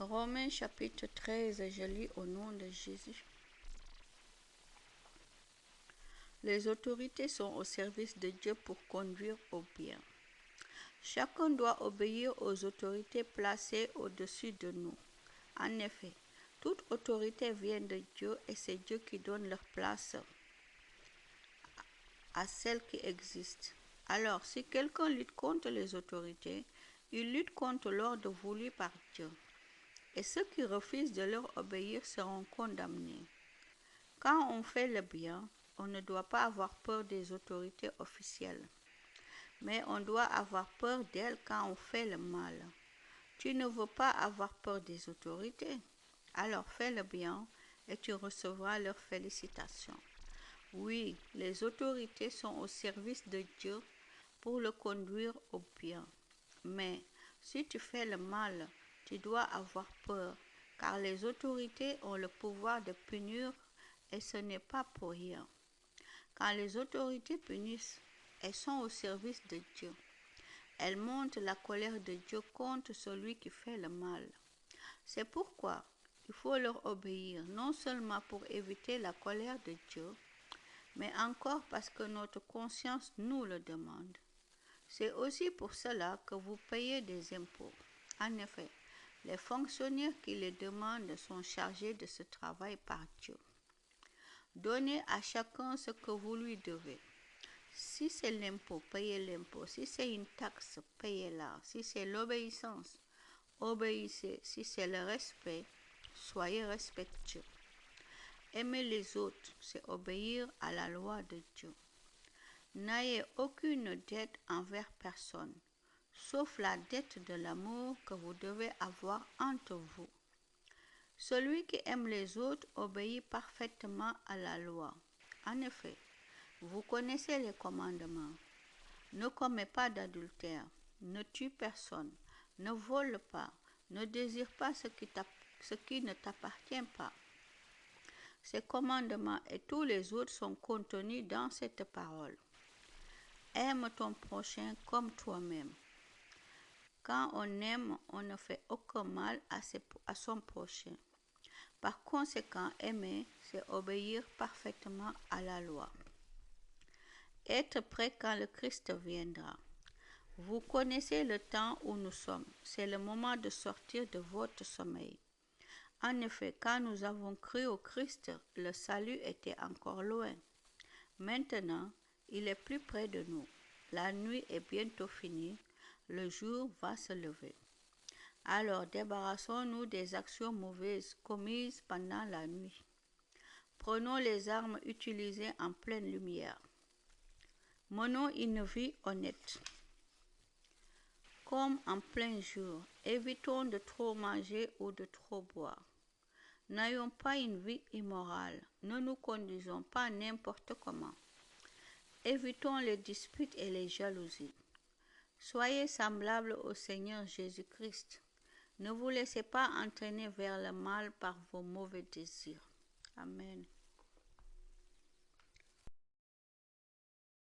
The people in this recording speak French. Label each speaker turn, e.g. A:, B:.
A: Romains chapitre 13, je lis au nom de Jésus. Les autorités sont au service de Dieu pour conduire au bien. Chacun doit obéir aux autorités placées au-dessus de nous. En effet, toute autorité vient de Dieu et c'est Dieu qui donne leur place à celles qui existent. Alors, si quelqu'un lutte contre les autorités, il lutte contre l'ordre voulu par Dieu. Et ceux qui refusent de leur obéir seront condamnés. Quand on fait le bien, on ne doit pas avoir peur des autorités officielles, mais on doit avoir peur d'elles quand on fait le mal. Tu ne veux pas avoir peur des autorités, alors fais le bien et tu recevras leurs félicitations. Oui, les autorités sont au service de Dieu pour le conduire au bien. Mais si tu fais le mal, tu dois avoir peur, car les autorités ont le pouvoir de punir et ce n'est pas pour rien. Quand les autorités punissent, elles sont au service de Dieu. Elles montrent la colère de Dieu contre celui qui fait le mal. C'est pourquoi il faut leur obéir, non seulement pour éviter la colère de Dieu, mais encore parce que notre conscience nous le demande. C'est aussi pour cela que vous payez des impôts. En effet, les fonctionnaires qui les demandent sont chargés de ce travail par Dieu. Donnez à chacun ce que vous lui devez. Si c'est l'impôt, payez l'impôt. Si c'est une taxe, payez-la. Si c'est l'obéissance, obéissez. Si c'est le respect, soyez respectueux. Aimer les autres, c'est obéir à la loi de Dieu. N'ayez aucune dette envers personne, sauf la dette de l'amour que vous devez avoir entre vous. Celui qui aime les autres obéit parfaitement à la loi. En effet, vous connaissez les commandements. Ne commets pas d'adultère, ne tue personne, ne vole pas, ne désire pas ce qui ne t'appartient pas. Ces commandements et tous les autres sont contenus dans cette parole. Aime ton prochain comme toi-même. Quand on aime, on ne fait aucun mal à son prochain. Par conséquent, aimer, c'est obéir parfaitement à la loi. Être prêt quand le Christ viendra. Vous connaissez le temps où nous sommes. C'est le moment de sortir de votre sommeil. En effet, quand nous avons cru au Christ, le salut était encore loin. Maintenant, il est plus près de nous. La nuit est bientôt finie. Le jour va se lever. Alors débarrassons-nous des actions mauvaises commises pendant la nuit. Prenons les armes utilisées en pleine lumière. Menons une vie honnête. Comme en plein jour, évitons de trop manger ou de trop boire. N'ayons pas une vie immorale, ne nous conduisons pas n'importe comment. Évitons les disputes et les jalousies. Soyez semblables au Seigneur Jésus-Christ. Ne vous laissez pas entraîner vers le mal par vos mauvais désirs. Amen.